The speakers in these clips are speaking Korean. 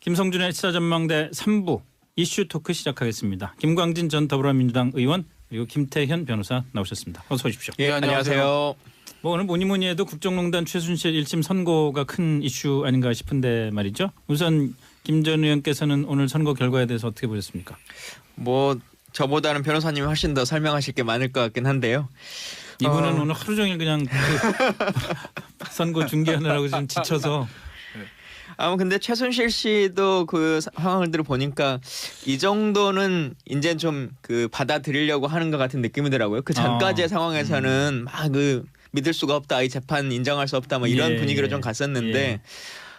김성준의 시사전망대 3부 이슈 토크 시작하겠습니다. 김광진 전 더불어민주당 의원 그리고 김태현 변호사 나오셨습니다. 어서 오십시오. 예, 안녕하세요. 뭐 오늘 뭐니 해도 국정농단 최순실 1심 선고가 큰 이슈 아닌가 싶은데 말이죠. 우선 김 전 의원께서는 오늘 선고 결과에 대해서 어떻게 보셨습니까? 뭐 저보다는 변호사님이 훨씬 더 설명하실 게 많을 것 같긴 한데요. 이분은 오늘 하루 종일 그냥 그 선거 중계하느라고 지금 지쳐서. 근데 최순실 씨도 그 상황을 보니까 이 정도는 이제 좀 그 받아들이려고 하는 것 같은 느낌이더라고요. 그 전까지의 상황에서는 막 그 믿을 수가 없다, 이 재판 인정할 수 없다, 뭐 이런 분위기로 좀 갔었는데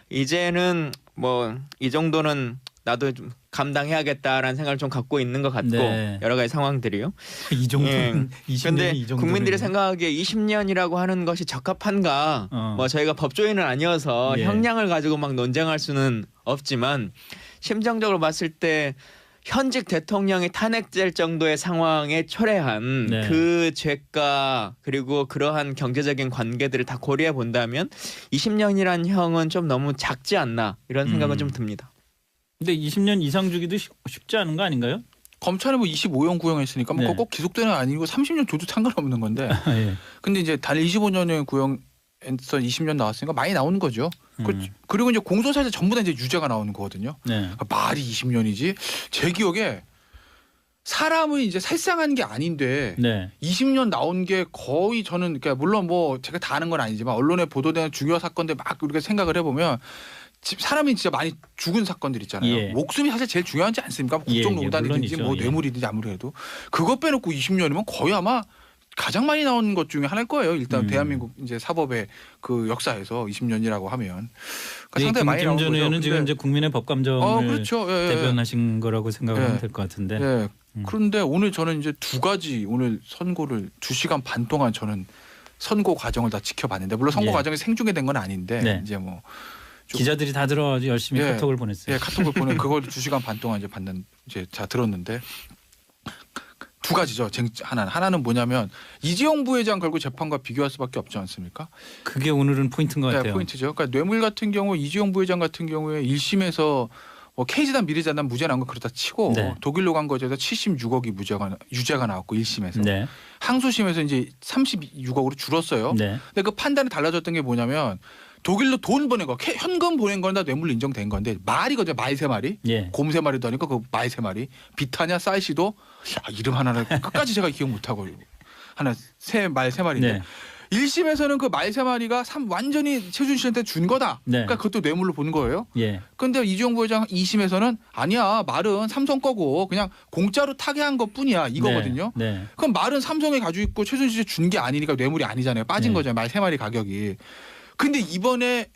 이제는 뭐 이 정도는 나도 좀 감당해야겠다라는 생각을 좀 갖고 있는 것 같고 여러 가지 상황들이요. 이 정도는 20년이 근데 이 정도는 국민들이 생각하기에 20년이라고 하는 것이 적합한가? 뭐 저희가 법조인은 아니어서 형량을 가지고 막 논쟁할 수는 없지만 심정적으로 봤을 때 현직 대통령이 탄핵될 정도의 상황에 초래한 그 죄가 그리고 그러한 경제적인 관계들을 다 고려해 본다면 20년이란 형은 좀 너무 작지 않나 이런 생각은 좀 듭니다. 근데 20년 이상 주기도 쉽지 않은 거 아닌가요? 검찰은 뭐 25형 구형했으니까 뭐 꼭 기속되는 아니고 30년 줘도 상관없는 건데. 근데 이제 단 25년의 구형에서 20년 나왔으니까 많이 나오는 거죠. 그리고 이제 공소사실 전부 다 이제 유죄가 나오는 거거든요. 그러니까 말이 20년이지. 제 기억에 사람은 이제 살상한 게 아닌데 20년 나온 게 거의 저는 그러니까 물론 뭐 제가 다 아는 건 아니지만 언론에 보도되는 중요 사건들 막 우리가 생각을 해보면 사람이 진짜 많이 죽은 사건들 있잖아요. 목숨이 사실 제일 중요하지 않습니까? 국정농단이든지 뭐 뇌물이든지 아무래도 그거 빼놓고 20년이면 거의 아마 가장 많이 나오는 것 중에 하나일 거예요. 일단 대한민국 이제 사법의 그 역사에서 20년이라고 하면 그러니까 상당히 많이 나오는 거죠. 김 전 의원은 지금 이제 국민의 법감정을 그렇죠. 대변하신 거라고 생각을 하면 될 것 같은데. 그런데 오늘 저는 이제 두 가지 오늘 선고를 2시간 반 동안 저는 선고 과정을 다 지켜봤는데 물론 선고 과정이 생중계된 건 아닌데 이제 뭐 기자들이 다 들어가지고 열심히 카톡을 보냈어요. 카톡을 보낸 그걸 2시간 반 동안 이제 다 들었는데 두 가지죠. 하나는 뭐냐면 이재용 부회장 결국 재판과 비교할 수밖에 없지 않습니까? 그게 오늘은 포인트인 것 같아요. 포인트죠. 그러니까 뇌물 같은 경우 이재용 부회장 같은 경우에 1심에서 뭐 K재단 미래재단 무죄 나온 거 그렇다 치고 독일로 간 거에서 76억이 유죄가 나왔고 1심에서 항소심에서 이제 36억으로 줄었어요. 근데 그 판단이 달라졌던 게 뭐냐면 독일로 돈 보낸 거, 현금 보낸 건 다 뇌물로 인정된 건데 말이거든요. 말 3마리. 곰 3마리도 아니고 그 말 3마리. 비타냐 쌀씨도 이름 하나를 끝까지 제가 기억 못하고 하나 말 3마리인데 1심에서는 그 말 3마리가 완전히 최순실한테 준 거다. 그러니까 그것도 뇌물로 본 거예요. 그런데 이재용 부회장 2심에서는 아니야. 말은 삼성 거고 그냥 공짜로 타개한 것뿐이야. 이거거든요. 그럼 말은 삼성에 가지고 있고 최순실이 준 게 아니니까 뇌물이 아니잖아요. 빠진 거잖아요. 말 3마리 가격이. 근데 이번에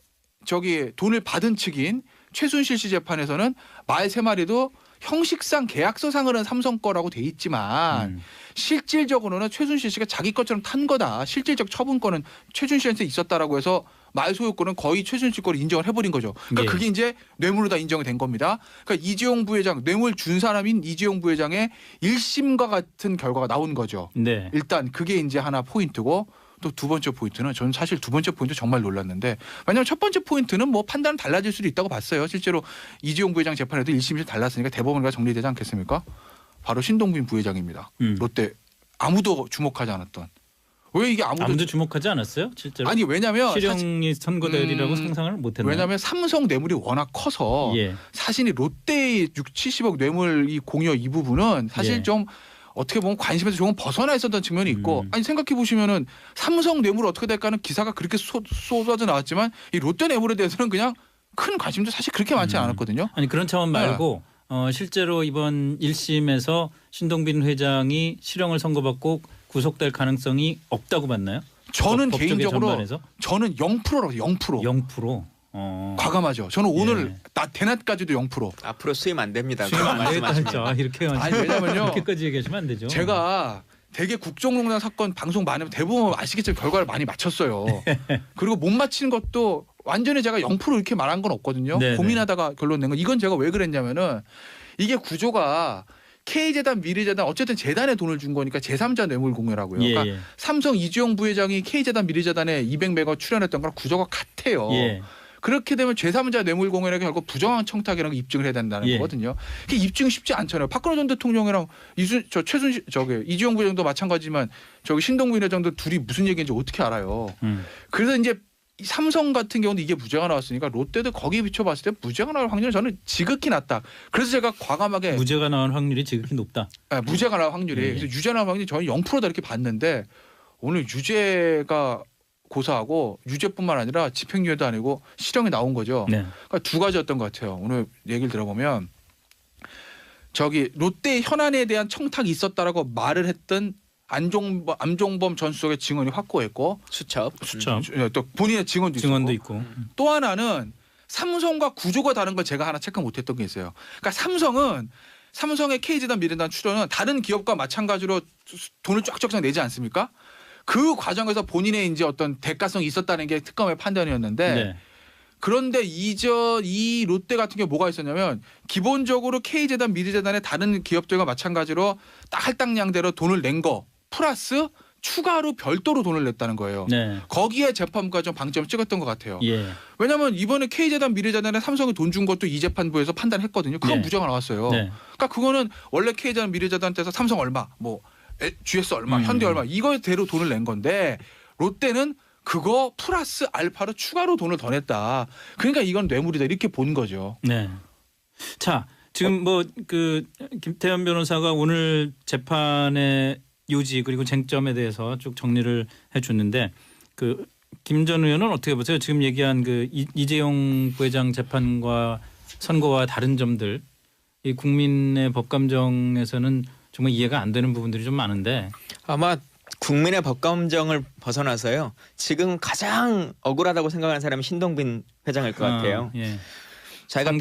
돈을 받은 측인 최순실 씨 재판에서는 말 3마리도 형식상 계약서상으로는 삼성 거라고 돼 있지만 실질적으로는 최순실 씨가 자기 것처럼 탄 거다. 실질적 처분권은 최순실한테 있었다라고 해서 말 소유권은 거의 최순실 거를 인정을 해버린 거죠. 그러니까 그게 이제 뇌물로 다 인정이 된 겁니다. 그러니까 이재용 부회장 뇌물 준 사람인 이재용 부회장의 1심과 같은 결과가 나온 거죠. 일단 그게 이제 하나 포인트고 또 두 번째 포인트는 저는 사실 두 번째 포인트 정말 놀랐는데 왜냐하면 첫 번째 포인트는 뭐 판단은 달라질 수도 있다고 봤어요. 실제로 이재용 부회장 재판에도 1심에서 달랐으니까 대법원과 정리되지 않겠습니까? 바로 신동빈 부회장입니다. 롯데 아무도 주목하지 않았던. 왜 이게 아무도 주목하지 않았어요? 실제로? 아니 왜냐하면 실형이 선고되리라고 상상을 못했나요? 왜냐하면 삼성 뇌물이 워낙 커서 사실 롯데의 60, 70억 뇌물 이 공여 이 부분은 사실 좀 어떻게 보면 관심에서 조금 벗어나 있었던 측면이 있고 아니 생각해 보시면은 삼성 뇌물 어떻게 될까는 기사가 그렇게 쏟아져 나왔지만 이 롯데 뇌물에 대해서는 그냥 큰 관심도 사실 그렇게 많지 않았거든요. 아니 그런 차원 말고 실제로 이번 1심에서 신동빈 회장이 실형을 선고받고 구속될 가능성이 없다고 봤나요? 저는 개인적으로 저는 0%라고 0%. 과감하죠. 저는 오늘 대낮까지도 0%. 앞으로 수임 안 됩니다. 수임 안 되겠다 진짜. 이렇게 왜냐면요. 이렇게까지 얘기하시면 안 되죠. 제가 되게 국정농단 사건 방송 많이 하면 대부분 아시겠지만 결과를 많이 맞췄어요. 그리고 못 맞히는 것도 완전히 제가 0% 이렇게 말한 건 없거든요. 고민하다가 결론 낸 건 이건 제가 왜 그랬냐면은 이게 구조가 K재단, 미래재단 어쨌든 재단에 돈을 준 거니까 제3자 뇌물 공여라고요. 그러니까 삼성 이재용 부회장이 K재단, 미래재단에 200억 출연했던 거랑 구조가 같아요. 그렇게 되면 제3자 뇌물공여에게 결국 부정한 청탁이라는 거 입증을 해야 된다는 예. 거거든요. 그게 입증 쉽지 않잖아요. 박근혜 전 대통령이랑 이주영 부회장도 마찬가지지만 저기 신동빈 회장도 둘이 무슨 얘기인지 어떻게 알아요. 그래서 이제 삼성 같은 경우는 이게 무죄가 나왔으니까 롯데도 거기에 비춰봤을 때 무죄가 나올 확률은 저는 지극히 낮다. 그래서 제가 과감하게 무죄가 나올 확률이 지극히 높다. 무죄가 나올 확률이 예. 그래서 유죄 나올 확률이 저는 0%다 이렇게 봤는데 오늘 유죄가 고사하고 유죄뿐만 아니라 집행유예도 아니고 실형이 나온 거죠. 네. 그러니까 두 가지였던 것 같아요. 오늘 얘기를 들어보면 저기 롯데 현안에 대한 청탁이 있었다라고 말을 했던 안종범 전 수석의 증언이 확고했고 수첩. 또 본인의 증언도 있고. 또 하나는 삼성과 구조가 다른 걸 제가 하나 체크 못했던 게 있어요. 그러니까 삼성의 KG단 미래단 출연은 다른 기업과 마찬가지로 돈을 쫙쫙 내지 않습니까? 그 과정에서 본인의 이제 어떤 대가성이 있었다는 게 특검의 판단이었는데 네. 그런데 이 롯데 같은 경우 뭐가 있었냐면 기본적으로 K재단 미래재단의 다른 기업들과 마찬가지로 딱 할당량대로 돈을 낸 거 플러스 추가로 별도로 돈을 냈다는 거예요. 네. 거기에 재판부가 좀 방점을 찍었던 것 같아요. 예. 왜냐하면 이번에 K재단 미래재단에 삼성이 돈 준 것도 이 재판부에서 판단했거든요. 그건 네. 무죄가 나왔어요. 네. 그러니까 그거는 원래 K재단 미래재단한테서 삼성 얼마, 뭐 GS 얼마, 현대 얼마 이거대로 돈을 낸 건데 롯데는 그거 플러스 알파로 추가로 돈을 더 냈다. 그러니까 이건 뇌물이다 이렇게 본 거죠. 네. 자, 지금 뭐 그 김태현 변호사가 오늘 재판의 요지 그리고 쟁점에 대해서 쭉 정리를 해줬는데 그 김 전 의원은 어떻게 보세요? 지금 얘기한 그 이재용 부회장 재판과 선고와 다른 점들, 이 국민의 법감정에서는 정말 이해가 안 되는 부분들이 좀 많은데 아마 국민의 법감정을 벗어나서요. 지금 가장 억울하다고 생각하는 사람이 신동빈 회장일 것 같아요. 예. 자기가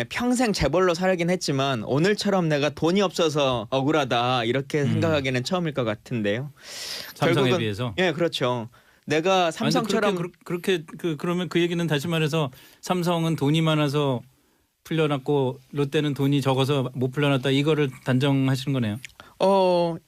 평생 재벌로 살긴 했지만 오늘처럼 내가 돈이 없어서 억울하다 이렇게 생각하기는 처음일 것 같은데요. 삼성에 결국은, 비해서. 예, 그렇죠. 내가 삼성처럼 그렇게 그러면 그 얘기는 다시 말해서 삼성은 돈이 많아서 풀려났고 롯데는 돈이 적어서 못 풀려났다 이거를 단정하시는 거네요.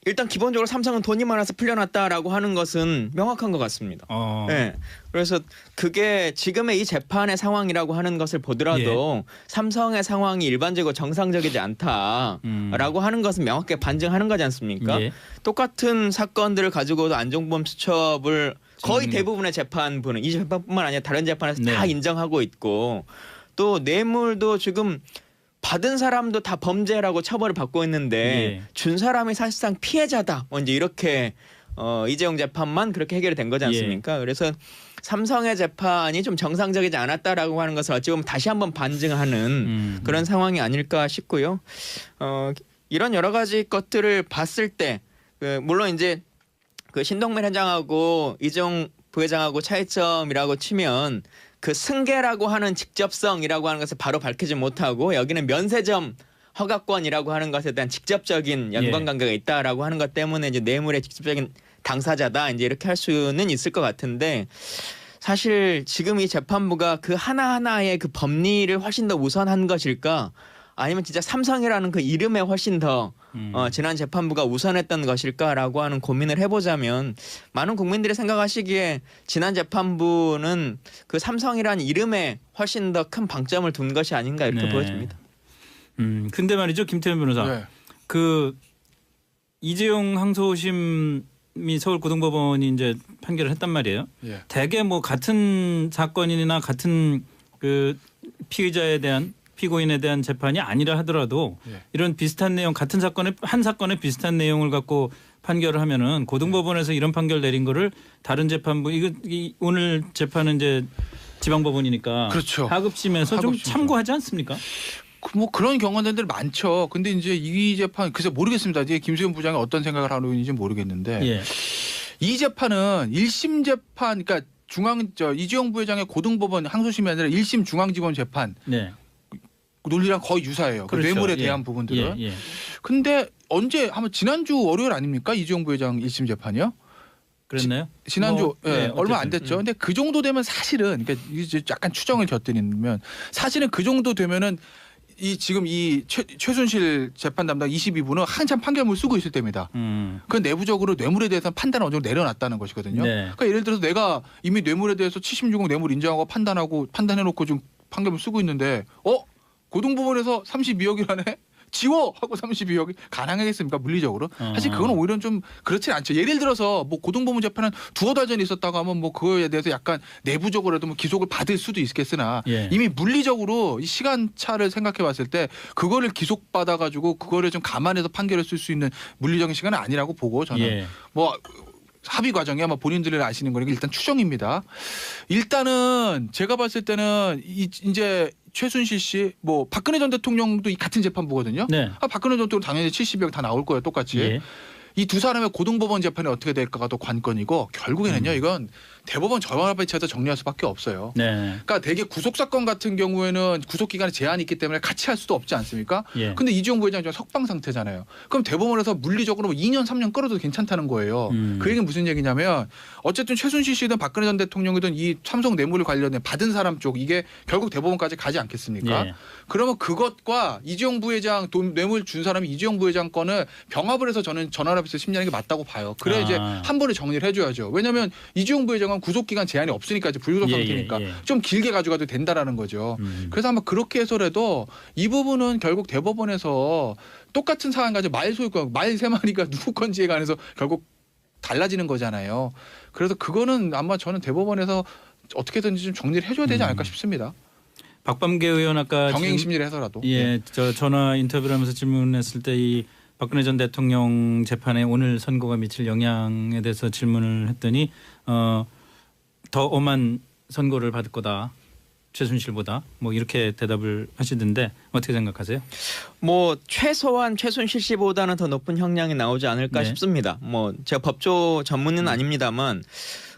일단 기본적으로 삼성은 돈이 많아서 풀려났다라고 하는 것은 명확한 것 같습니다. 네. 그래서 그게 지금의 이 재판의 상황이라고 하는 것을 보더라도 삼성의 상황이 일반적으로 정상적이지 않다라고 하는 것은 명확하게 반증하는 거지 않습니까? 예. 똑같은 사건들을 가지고도 안종범 수첩을 거의 대부분의 재판부는 이 재판뿐만 아니라 다른 재판에서 다 인정하고 있고 또 뇌물도 지금 받은 사람도 다 범죄라고 처벌을 받고 있는데 준 사람이 사실상 피해자다. 이제 이렇게 이재용 재판만 그렇게 해결이 된 거지 않습니까? 그래서 삼성의 재판이 좀 정상적이지 않았다라고 하는 것을 어찌 보면 다시 한번 반증하는 그런 상황이 아닐까 싶고요. 이런 여러 가지 것들을 봤을 때 물론 이제 그 신동민 회장하고 이재용 부회장하고 차이점이라고 치면 그 승계라고 하는 직접성이라고 하는 것을 바로 밝히지 못하고 여기는 면세점 허가권이라고 하는 것에 대한 직접적인 연관관계가 있다라고 하는 것 때문에 이제 뇌물의 직접적인 당사자다 이제 이렇게 할 수는 있을 것 같은데 사실 지금 이 재판부가 그 하나하나의 그 법리를 훨씬 더 우선한 것일까 아니면 진짜 삼성이라는 그 이름에 훨씬 더 지난 재판부가 우선했던 것일까라고 하는 고민을 해보자면 많은 국민들이 생각하시기에 지난 재판부는 그 삼성이라는 이름에 훨씬 더 큰 방점을 둔 것이 아닌가 이렇게 보여집니다. 근데 말이죠, 김태현 변호사. 그 이재용 항소심이 서울고등법원이 이제 판결을 했단 말이에요. 대개 뭐 같은 사건이나 같은 그 피고인에 대한 재판이 아니라 하더라도 이런 비슷한 내용 같은 한 사건에 비슷한 내용을 갖고 판결을 하면은 고등법원에서 이런 판결 내린 거를 다른 재판부 오늘 재판은 이제 지방법원이니까 그렇죠. 하급심에서 좀 참고하지 않습니까? 뭐 그런 경험들 많죠. 근데 이제 이 재판 글쎄 모르겠습니다. 이제 김수현 부장이 어떤 생각을 하고 있는지 모르겠는데 이 재판은 1심 재판 그러니까 이재용 부회장의 고등법원 항소심이 아니라 1심 중앙지법 재판 논리랑 거의 유사해요. 그렇죠. 그 뇌물에 대한 부분들은. 근데 언제 한번 지난주 월요일 아닙니까? 이재용 부회장 1심 재판이요? 그랬나요? 지난주 얼마 안 됐죠. 근데 그 정도 되면 사실은 그러니까 이제 약간 추정을 곁들이면 사실은 그 정도 되면은 지금 이 최순실 재판 담당 22부는 한참 판결문 쓰고 있을 때입니다. 그 내부적으로 뇌물에 대해서 판단을 어느 정도 내려놨다는 것이거든요. 네. 그러니까 예를 들어서 내가 이미 뇌물에 대해서 76억 뇌물 인정하고 판단해놓고 좀 판결문 쓰고 있는데 고등법원에서 32억이라네? 지워! 하고 32억이 가능하겠습니까? 물리적으로. 사실 그건 오히려 좀 그렇지 않죠. 예를 들어서 뭐 고등법원 재판은 두어 달 전에 있었다고 하면 뭐 그거에 대해서 약간 내부적으로라도 뭐 기속을 받을 수도 있겠으나 예. 이미 물리적으로 이 시간차를 생각해 봤을 때 그거를 기속받아 가지고 그거를 좀 감안해서 판결을 쓸 수 있는 물리적인 시간은 아니라고 보고 저는 예. 뭐 합의 과정이 아마 본인들이 아시는 거니까 일단 추정입니다. 일단은 제가 봤을 때는 이제 최순실 씨, 뭐 박근혜 전 대통령도 같은 재판부거든요. 네. 박근혜 전 대통령 당연히 70억 다 나올 거예요, 똑같이. 예. 이 두 사람의 고등법원 재판이 어떻게 될까가 또 관건이고 결국에는요, 이건 대법원 전화배치해서 정리할 수밖에 없어요. 네. 그러니까 대개 구속 사건 같은 경우에는 구속 기간에 제한이 있기 때문에 같이 할 수도 없지 않습니까? 예. 근데 이재용 부회장이 지금 석방 상태잖아요. 그럼 대법원에서 물리적으로 2년 3년 끌어도 괜찮다는 거예요. 그 얘기는 무슨 얘기냐면 어쨌든 최순실 씨든 박근혜 전 대통령이든 이 삼성 뇌물 관련해 받은 사람 쪽 이게 결국 대법원까지 가지 않겠습니까? 예. 그러면 그것과 이재용 부회장 돈 뇌물 준 사람이 이재용 부회장 건을 병합을 해서 저는 전화합의서 심리하는 게 맞다고 봐요. 그래 이제 한 번에 정리를 해줘야죠. 왜냐하면 이재용 부회장은 구속 기간 제한이 없으니까 이제 불구속 상태니까 좀 길게 가져가도 된다라는 거죠. 그래서 아마 그렇게 해서라도 이 부분은 결국 대법원에서 똑같은 상황 가지고 말 소유권 말 세 마리가 누구 건지에 관해서 결국 달라지는 거잖아요. 그래서 그거는 아마 저는 대법원에서 어떻게든지 좀 정리를 해줘야 되지 않을까 싶습니다. 박범계 의원 아까 병행 심리를 해서라도. 예, 저 전화 인터뷰를 하면서 질문했을 때 이 박근혜 전 대통령 재판에 오늘 선고가 미칠 영향에 대해서 질문을 했더니 더 엄한 선고를 받을 거다. 최순실보다 뭐 이렇게 대답을 하시던데 어떻게 생각하세요? 뭐 최소한 최순실 씨보다는 더 높은 형량이 나오지 않을까 네. 싶습니다. 뭐 제가 법조 전문은 아닙니다만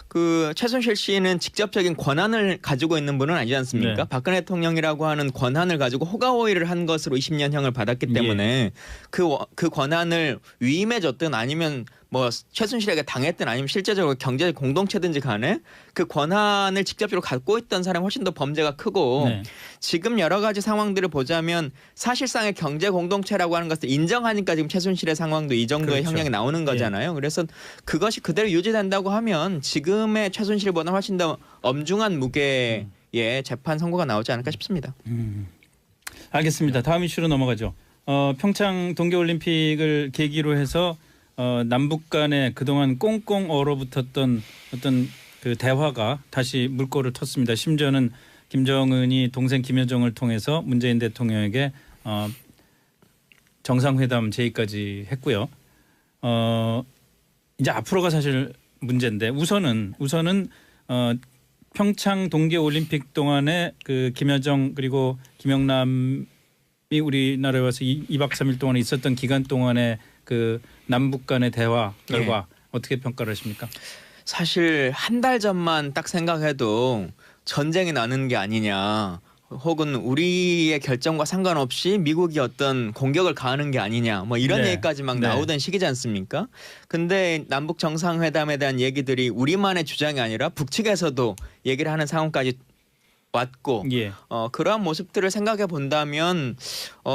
그 최순실 씨는 직접적인 권한을 가지고 있는 분은 아니지 않습니까? 네. 박근혜 대통령이라고 하는 권한을 가지고 호가호위를 한 것으로 20년형을 받았기 때문에 그 권한을 위임해줬든 아니면 뭐 최순실에게 당했든 아니면 실제적으로 경제 공동체든지 간에 그 권한을 직접적으로 갖고 있던 사람이 훨씬 더 범죄가 크고 네. 지금 여러 가지 상황들을 보자면 사실상의 경제 공동체라고 하는 것을 인정하니까 지금 최순실의 상황도 이 정도의 그렇죠. 형량이 나오는 거잖아요. 그래서 그것이 그대로 유지된다고 하면 지금의 최순실보다 훨씬 더 엄중한 무게의 재판 선고가 나오지 않을까 싶습니다. 알겠습니다. 다음 이슈로 넘어가죠. 평창 동계올림픽을 계기로 해서 남북 간에 그동안 꽁꽁 얼어붙었던 어떤 그 대화가 다시 물꼬를 텄습니다. 심지어는 김정은이 동생 김여정을 통해서 문재인 대통령에게 정상회담 제의까지 했고요. 이제 앞으로가 사실 문제인데 우선은 평창 동계올림픽 동안에 그 김여정 그리고 김영남이 우리나라에 와서 2박 3일 동안에 있었던 기간 동안에 그 남북 간의 대화 결과 어떻게 평가를 하십니까? 사실 한 달 전만 딱 생각해도 전쟁이 나는 게 아니냐 혹은 우리의 결정과 상관없이 미국이 어떤 공격을 가하는 게 아니냐 뭐 이런 얘기까지 막 나오던 시기지 않습니까? 근데 남북 정상회담에 대한 얘기들이 우리만의 주장이 아니라 북측에서도 얘기를 하는 상황까지 왔고 그러한 모습들을 생각해 본다면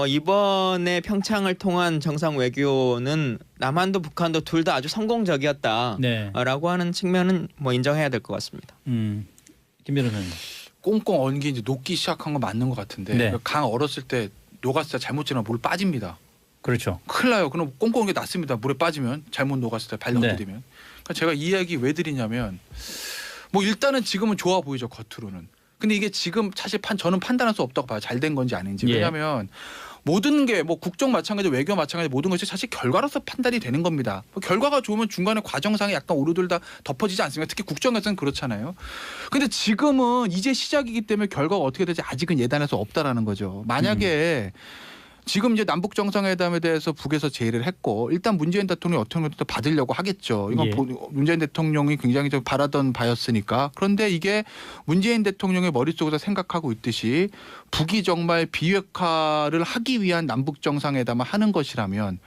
이번에 평창을 통한 정상 외교는 남한도 북한도 둘 다 아주 성공적이었다라고 하는 측면은 뭐 인정해야 될 것 같습니다. 김 변호사님. 꽁꽁 얼은 게 이제 녹기 시작한 건 맞는 것 같은데 강 얼었을 때 녹았을 때 잘못 지나면 물에 빠집니다. 그렇죠. 큰일 나요. 그럼 꽁꽁 게 낫습니다. 물에 빠지면 잘못 녹았을 때 발 넣게 되면. 그러니까 제가 이 이야기 왜 드리냐면 뭐 일단은 지금은 좋아 보이죠 겉으로는. 근데 이게 지금 사실 저는 판단할 수 없다고 봐요. 잘 된 건지 아닌지. 왜냐하면 모든 게 뭐 국정 마찬가지, 외교 마찬가지 모든 것이 사실 결과로서 판단이 되는 겁니다. 뭐 결과가 좋으면 중간에 과정상에 약간 오르들다 덮어지지 않습니까? 특히 국정에서는 그렇잖아요. 근데 지금은 이제 시작이기 때문에 결과가 어떻게 될지 아직은 예단할 수 없다라는 거죠. 만약에 지금 이제 남북 정상회담에 대해서 북에서 제의를 했고 일단 문재인 대통령이 어떻게 받으려고 하겠죠. 이건 문재인 대통령이 굉장히 좀 바라던 바였으니까. 그런데 이게 문재인 대통령의 머릿속에서 생각하고 있듯이 북이 정말 비핵화를 하기 위한 남북 정상회담을 하는 것이라면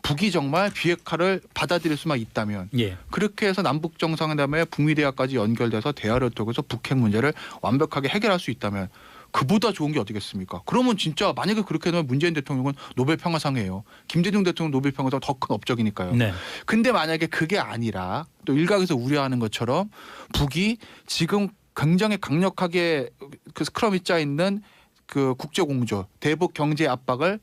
북이 정말 비핵화를 받아들일 수만 있다면 그렇게 해서 남북 정상회담에 북미 대화까지 연결돼서 대화를 통해서 북핵 문제를 완벽하게 해결할 수 있다면 그보다 좋은 게 어디겠습니까? 그러면 진짜 만약에 그렇게 되면 문재인 대통령은 노벨 평화상이에요. 김대중 대통령 노벨 평화상 더 큰 업적이니까요. 네. 근데 만약에 그게 아니라 또 일각에서 우려하는 것처럼 북이 지금 굉장히 강력하게 그 스크럼이 짜 있는 그 국제 공조, 대북 경제 압박을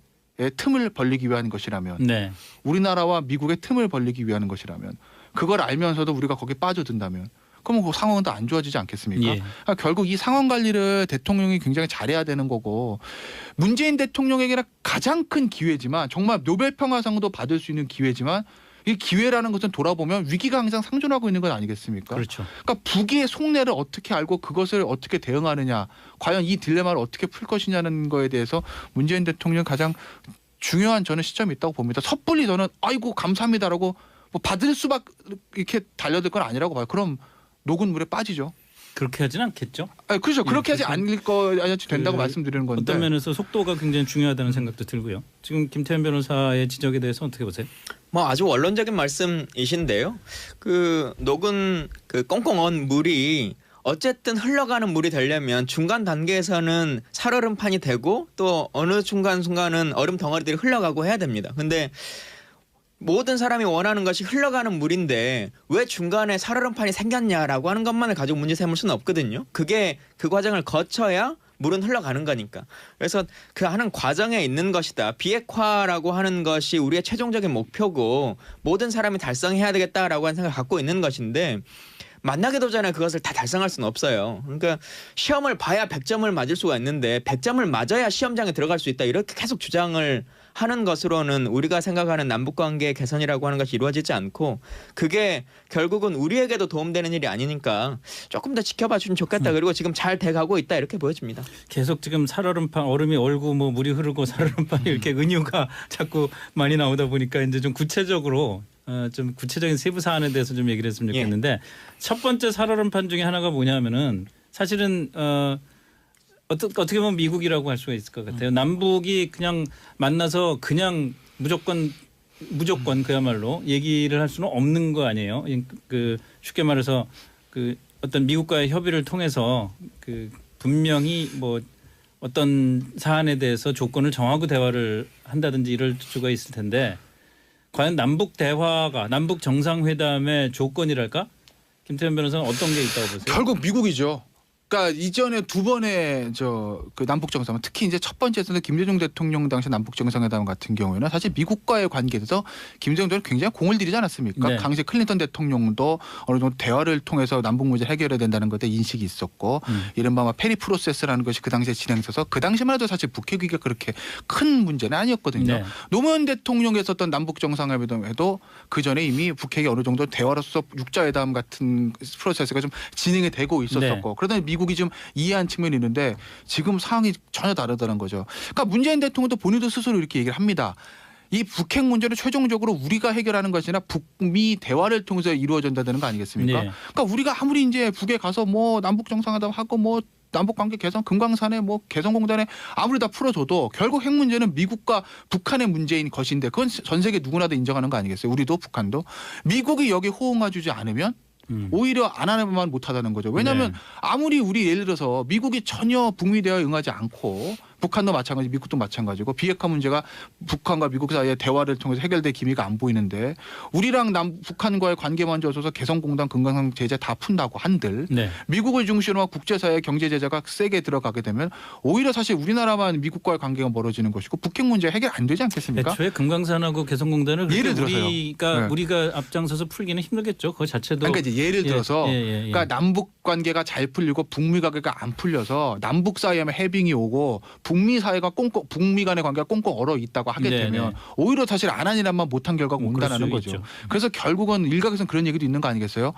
틈을 벌리기 위한 것이라면, 네. 우리나라와 미국의 틈을 벌리기 위한 것이라면, 그걸 알면서도 우리가 거기에 빠져든다면, 그러면 그 상황은 더 안 좋아지지 않겠습니까? 예. 그러니까 결국 이 상황 관리를 대통령이 굉장히 잘해야 되는 거고, 문재인 대통령에게는 가장 큰 기회지만, 정말 노벨 평화상도 받을 수 있는 기회지만, 이 기회라는 것은 돌아보면 위기가 항상 상존하고 있는 건 아니겠습니까? 그렇죠. 그러니까 북의 속내를 어떻게 알고 그것을 어떻게 대응하느냐, 과연 이 딜레마를 어떻게 풀 것이냐는 거에 대해서 문재인 대통령 가장 중요한 저는 시점이 있다고 봅니다. 섣불리 저는 아이고 감사합니다라고 뭐 받을 수밖에 이렇게 달려들 건 아니라고 봐요. 그럼 녹은 물에 빠지죠. 그렇게 하진 않겠죠. 그렇죠. 그렇게 하지 않을 거야지 된다고 말씀드리는 건데. 어떤 면에서 속도가 굉장히 중요하다는 생각도 들고요. 지금 김태현 변호사의 지적에 대해서 어떻게 보세요? 뭐 아주 원론적인 말씀이신데요. 그 녹은 그 꽁꽁 언 물이 어쨌든 흘러가는 물이 되려면 중간 단계에서는 살얼음판이 되고 또 어느 순간은 얼음 덩어리들이 흘러가고 해야 됩니다. 근데 모든 사람이 원하는 것이 흘러가는 물인데 왜 중간에 살얼음판이 생겼냐라고 하는 것만을 가지고 문제 삼을 수는 없거든요. 그게 그 과정을 거쳐야 물은 흘러가는 거니까. 그래서 그 하는 과정에 있는 것이다. 비핵화라고 하는 것이 우리의 최종적인 목표고 모든 사람이 달성해야 되겠다라고 하는 생각을 갖고 있는 것인데 만나기도 전에 그것을 다 달성할 수는 없어요. 그러니까 시험을 봐야 100점을 맞을 수가 있는데 100점을 맞아야 시험장에 들어갈 수 있다. 이렇게 계속 주장을 하는 것으로는 우리가 생각하는 남북관계 개선이라고 하는 것이 이루어지지 않고 그게 결국은 우리에게도 도움되는 일이 아니니까 조금 더 지켜봐 주면 좋겠다. 그리고 지금 잘 돼가고 있다. 이렇게 보여집니다. 계속 지금 살얼음판 얼음이 얼고 뭐 물이 흐르고 살얼음판이 이렇게 은유가 자꾸 많이 나오다 보니까 이제 좀 구체적으로 좀 구체적인 세부 사안에 대해서 좀 얘기를 했으면 좋겠는데 첫 번째 살얼음판 중에 하나가 뭐냐면은 사실은 어떻게 보면 미국이라고 할 수가 있을 것 같아요. 남북이 그냥 만나서 그냥 무조건 그야말로 얘기를 할 수는 없는 거 아니에요. 그 쉽게 말해서 그 어떤 미국과의 협의를 통해서 그 분명히 뭐 어떤 사안에 대해서 조건을 정하고 대화를 한다든지 이럴 수가 있을 텐데 과연 남북 대화가 남북 정상회담의 조건이랄까? 김태현 변호사는 어떤 게 있다고 보세요? 결국 미국이죠. 그러니까 이전에 두 번의 그 남북 정상회담, 특히 이제 첫 번째에서는 김대중 대통령 당시 남북 정상회담 같은 경우에는 사실 미국과의 관계에서 김대중 대통령이 굉장히 공을 들이지 않았습니까? 네. 당시 클린턴 대통령도 어느 정도 대화를 통해서 남북 문제 해결해야 된다는 것에 인식이 있었고, 이른바 페리 프로세스라는 것이 그 당시에 진행돼서 그 당시만 해도 사실 북핵위기가 그렇게 큰 문제는 아니었거든요. 네. 노무현 대통령이 했었던 남북 정상회담에도 그 전에 이미 북핵이 어느 정도 대화로서 육자회담 같은 프로세스가 좀 진행이 되고 있었었고, 네. 그러다 미국이 좀 이해한 측면이 있는데 지금 상황이 전혀 다르다는 거죠. 그러니까 문재인 대통령도 본인도 스스로 이렇게 얘기를 합니다. 이 북핵 문제는 최종적으로 우리가 해결하는 것이 아니라 북미 대화를 통해서 이루어진다는 거 아니겠습니까? 네. 그러니까 우리가 아무리 이제 북에 가서 뭐 남북 정상회담 하고 뭐 남북 관계 개선, 금강산에 뭐 개성공단에 아무리 다 풀어줘도 결국 핵 문제는 미국과 북한의 문제인 것인데 그건 전 세계 누구나 다 인정하는 거 아니겠어요? 우리도 북한도. 미국이 여기 호응해주지 않으면 오히려 안 하면 못하다는 거죠. 왜냐하면 네. 아무리 우리 예를 들어서 미국이 전혀 북미 대화에 응하지 않고 북한도 마찬가지, 미국도 마찬가지고 비핵화 문제가 북한과 미국 사이의 대화를 통해서 해결될 기미가 안 보이는데 우리랑 북한과의 관계만 좋아져서 개성공단, 금강산 제재 다 푼다고 한들 네. 미국을 중심으로 국제사회의 경제 제재가 세게 들어가게 되면 오히려 사실 우리나라만 미국과의 관계가 멀어지는 것이고 북핵 문제 해결 안 되지 않겠습니까? 애초에 금강산하고 개성공단을 예를 들어서요. 우리가 앞장서서 풀기는 힘들겠죠. 그 자체도. 그러니까 이제 예를 들어서 그러니까 남북 관계가 잘 풀리고 북미 관계가 안 풀려서 남북 사이에만 해빙이 오고 북미 사회가 북미 간의 관계가 꽁꽁 얼어 있다고 하게 되면 오히려 사실 안 한이란만 못한 결과가 온다는 거죠. 있죠. 그래서 결국은 일각에서는 그런 얘기도 있는 거 아니겠어요?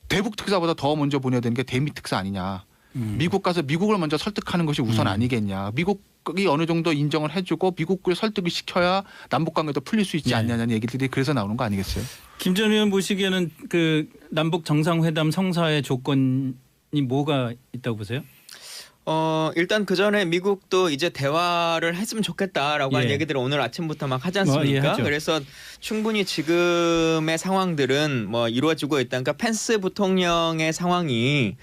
대북 특사보다 더 먼저 보내야 되는 게 대미 특사 아니냐. 미국 가서 미국을 먼저 설득하는 것이 우선 아니겠냐. 미국이 어느 정도 인정을 해주고 미국을 설득을 시켜야 남북 관계도 풀릴 수 있지 않냐는 얘기들이 그래서 나오는 거 아니겠어요? 김 전 의원 보시기에는 그 남북 정상회담 성사의 조건이 뭐가 있다고 보세요? 일단 그 전에 미국도 이제 대화를 했으면 좋겠다라고 하는 얘기들을 오늘 아침부터 막 하지 않습니까? 그래서 충분히 지금의 상황들은 뭐 이루어지고 있다. 그러니까 펜스 부통령의 상황이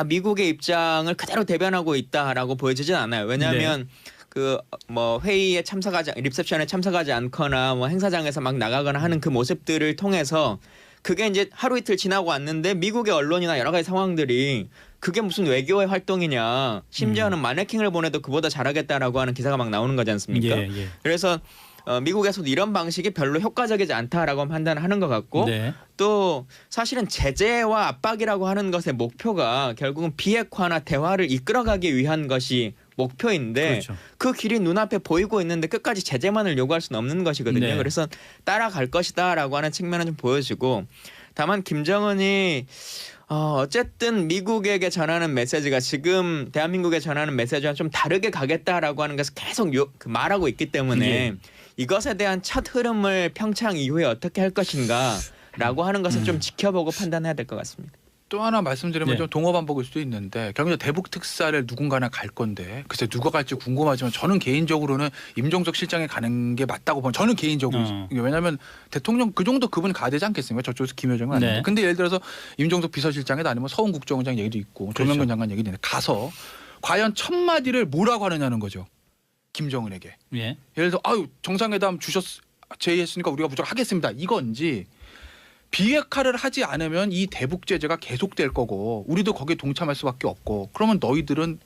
미국의 입장을 그대로 대변하고 있다라고 보여지진 않아요. 왜냐하면 그 뭐 회의에 참석하지 리셉션에 참석하지 않거나 뭐 행사장에서 막 나가거나 하는 그 모습들을 통해서 그게 이제 하루 이틀 지나고 왔는데 미국의 언론이나 여러 가지 상황들이 그게 무슨 외교의 활동이냐. 심지어는 마네킹을 보내도 그보다 잘하겠다라고 하는 기사가 막 나오는 거지 않습니까? 그래서 미국에서도 이런 방식이 별로 효과적이지 않다라고 판단하는 것 같고 또 사실은 제재와 압박이라고 하는 것의 목표가 결국은 비핵화나 대화를 이끌어가기 위한 것이 목표인데 그 길이 눈앞에 보이고 있는데 끝까지 제재만을 요구할 수는 없는 것이거든요. 그래서 따라갈 것이다라고 하는 측면은 좀 보여지고 다만 김정은이 어쨌든 미국에게 전하는 메시지가 지금 대한민국에 전하는 메시지와 좀 다르게 가겠다라고 하는 것을 계속 말하고 있기 때문에 이것에 대한 첫 흐름을 평창 이후에 어떻게 할 것인가라고 하는 것을 좀 지켜보고 판단해야 될 것 같습니다. 또 하나 말씀드리면 좀 동어반복일 수도 있는데 결국 대북 특사를 누군가나 갈 건데 글쎄 누가 갈지 궁금하지만 저는 개인적으로는 임종석 실장이 가는 게 맞다고 보면 저는 개인적으로 왜냐하면 대통령 그 정도 그분 가야 되지 않겠습니까? 저쪽에서 김여정은 아닌데. 근데 예를 들어서 임종석 비서실장이나 아니면 서훈 국정원장 얘기도 있고 조명근 장관 얘기도 있는데 가서 과연 첫 마디를 뭐라고 하느냐는 거죠. 김정은에게. 예를 들어 정상회담 제의했으니까 우리가 무조건 하겠습니다. 이건지 비핵화를 하지 않으면 이 대북 제재가 계속될 거고 우리도 거기에 동참할 수밖에 없고 그러면 너희들은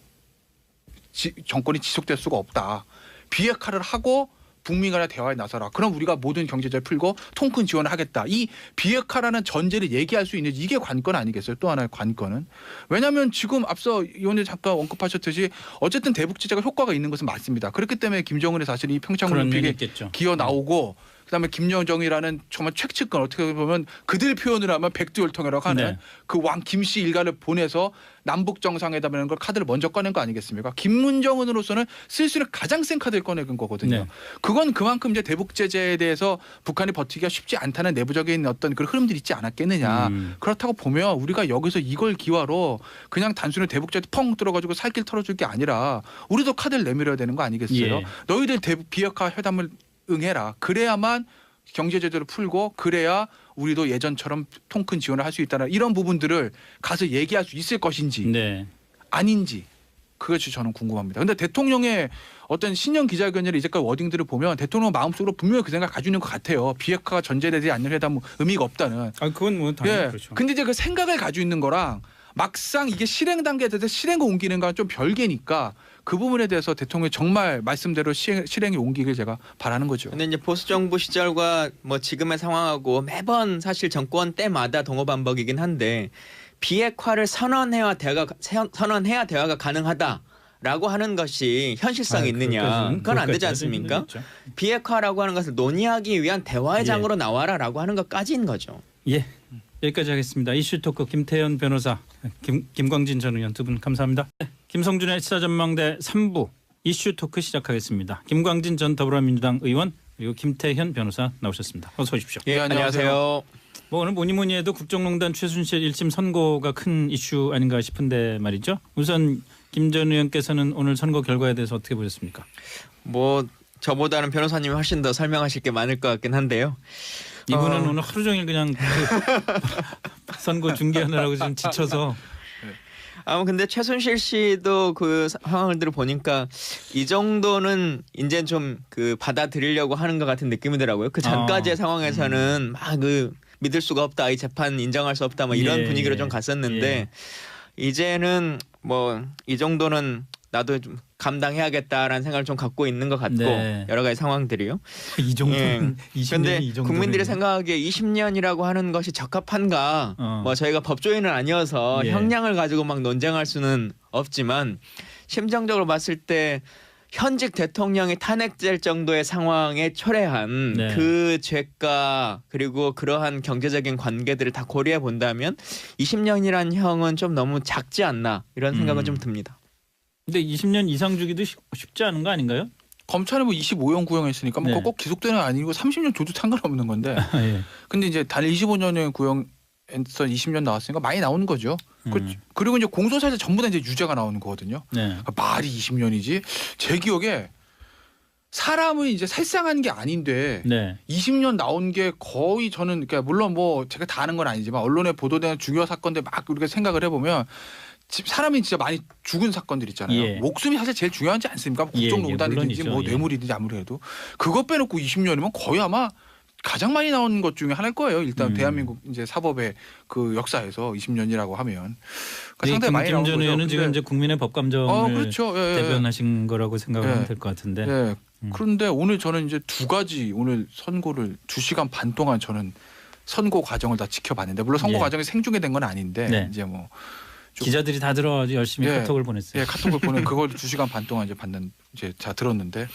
정권이 지속될 수가 없다. 비핵화를 하고 북미 간의 대화에 나서라. 그럼 우리가 모든 경제제를 풀고 통큰 지원을 하겠다. 이 비핵화라는 전제를 얘기할 수 있는 이게 관건 아니겠어요? 또 하나의 관건은. 왜냐하면 지금 앞서 의원님 잠깐 언급하셨듯이 어쨌든 대북 제재가 효과가 있는 것은 맞습니다. 그렇기 때문에 김정은이 사실 이 평창올림픽에 기어 나오고 그다음에 김여정이라는 정말 최측근 어떻게 보면 그들 표현을 하면 백두혈통이라고 하는 그 왕 김씨 일가를 보내서 남북 정상회담이라는 걸 카드를 먼저 꺼낸 거 아니겠습니까? 김문정은으로서는 쓸 수 있는 가장 센 카드를 꺼낸 거거든요. 그건 그만큼 이제 대북 제재에 대해서 북한이 버티기가 쉽지 않다는 내부적인 어떤 그런 흐름들이 있지 않았겠느냐. 그렇다고 보면 우리가 여기서 이걸 기화로 그냥 단순히 대북 제재 펑 들어가지고 살길 털어줄 게 아니라 우리도 카드를 내밀어야 되는 거 아니겠어요? 너희들 대북 비핵화 회담을 응해라. 그래야만 경제 제재를 풀고 그래야 우리도 예전처럼 통큰 지원을 할 수 있다는 이런 부분들을 가서 얘기할 수 있을 것인지 아닌지 그것이 저는 궁금합니다. 그런데 대통령의 어떤 신년 기자회견이나 이제까지 워딩들을 보면 대통령 마음속으로 분명히 그 생각 가지고 있는 것 같아요. 비핵화가 전제되지 않는 회담 의미가 없다는. 그건 뭐 당연히 그렇죠. 근데 이제 그 생각을 가지고 있는 거랑 막상 이게 실행 단계에 대해서 실행을 옮기는 건 좀 별개니까 그 부분에 대해서 대통령이 정말 말씀대로 실행에 옮기길 제가 바라는 거죠. 근데 이제 보수 정부 시절과 뭐 지금의 상황하고 매번 사실 정권 때마다 동어반복이긴 한데 비핵화를 선언해야 대화가 가능하다라고 하는 것이 현실성이 있느냐. 그건 안 되지 않습니까? 비핵화라고 하는 것을 논의하기 위한 대화의 장으로 나와라라고 하는 것까지인 거죠. 여기까지 하겠습니다. 이슈토크 김태현 변호사, 김광진 전 의원 두 분 감사합니다. 김성준의 시사전망대 3부 이슈토크 시작하겠습니다. 김광진 전 더불어민주당 의원 그리고 김태현 변호사 나오셨습니다. 어서 오십시오. 안녕하세요. 뭐 오늘 뭐니 해도 국정농단 최순실 1심 선고가 큰 이슈 아닌가 싶은데 말이죠. 우선 김 전 의원께서는 오늘 선고 결과에 대해서 어떻게 보셨습니까? 뭐 저보다는 변호사님이 훨씬 더 설명하실 게 많을 것 같긴 한데요. 이분은 오늘 하루 종일 그냥 그 선거 중계하느라고 좀 지쳐서. 근데 최순실 씨도 그 상황들을 보니까 이 정도는 이제 좀 그 받아들이려고 하는 것 같은 느낌이 더라고요. 그 전까지의 상황에서는 막 그 믿을 수가 없다, 이 재판 인정할 수 없다, 뭐 이런 분위기로 좀 갔었는데 이제는 뭐 이 정도는 나도 좀 감당해야겠다라는 생각을 좀 갖고 있는 것 같고 여러 가지 상황들이요. 이 정도는 20년이 그런데 이 정도는 국민들이 생각하기에 20년이라고 하는 것이 적합한가? 뭐 저희가 법조인은 아니어서 형량을 가지고 막 논쟁할 수는 없지만 심정적으로 봤을 때 현직 대통령이 탄핵될 정도의 상황에 초래한 그 죄가 그리고 그러한 경제적인 관계들을 다 고려해 본다면 20년이란 형은 좀 너무 작지 않나 이런 생각은 좀 듭니다. 근데 20년 이상 주기도 쉽지 않은 거 아닌가요? 검찰은 뭐 25년 구형했으니까 뭐 꼭 기속되는 아니고 30년 줘도 상관없는 건데. 근데 이제 단 25년의 구형에서 20년 나왔으니까 많이 나오는 거죠. 그리고 이제 공소사실 전부 다 이제 유죄가 나오는 거거든요. 그러니까 말이 20년이지. 제 기억에 사람은 이제 살상한 게 아닌데 20년 나온 게 거의 저는 그러니까 물론 뭐 제가 다 아는 건 아니지만 언론에 보도되는 중요 사건들 막 우리가 생각을 해보면 사람이 진짜 많이 죽은 사건들 있잖아요. 예. 목숨이 사실 제일 중요하지 않습니까? 국정농단이든지 뭐 뇌물이든지 아무래도 그거 빼놓고 20년이면 거의 아마 가장 많이 나오는 것 중에 하나일 거예요. 일단 대한민국 이제 사법의 그 역사에서 20년이라고 하면 그러니까 상당히 많이 나오는 거죠. 김 전 의원은 지금 이제 국민의 법감정을 그렇죠. 대변하신 거라고 생각하면 될 것 같은데. 예. 그런데 오늘 저는 이제 두 가지 오늘 선고를 2시간 반 동안 저는 선고 과정을 다 지켜봤는데 물론 선고 과정이 생중계된 건 아닌데 이제 뭐 기자들이 다 들어 열심히 카톡을 보냈어요. 예, 카톡을 보내 그걸 2시간 반 동안 이제 다 들었는데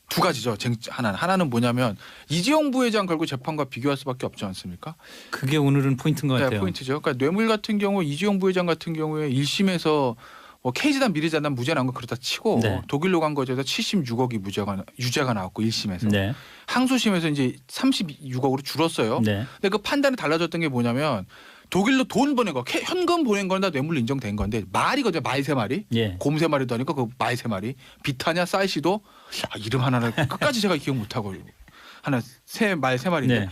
두 가지죠. 하나는 뭐냐면 이재용 부회장 걸고 재판과 비교할 수밖에 없지 않습니까? 그게 오늘은 포인트인 것 같아요. 네, 포인트죠. 그러니까 뇌물 같은 경우 이재용 부회장 같은 경우에 1심에서 뭐 K재단 미래재단 무죄 나온 거 그렇다 치고 독일로 간 거에서 76억이 유죄가 나왔고 1심에서 항소심에서 이제 36억으로 줄었어요. 근데 그 판단이 달라졌던 게 뭐냐면 독일로 돈 보낸 거, 현금 보낸 거는 다 뇌물로 인정된 건데 말이거든요. 말 세 마리, 곰 세 마리도 아니고 그 말 세 마리. 비타냐 쌀씨도 이름 하나를 끝까지 제가 기억 못하고 하나 말 세 마리인데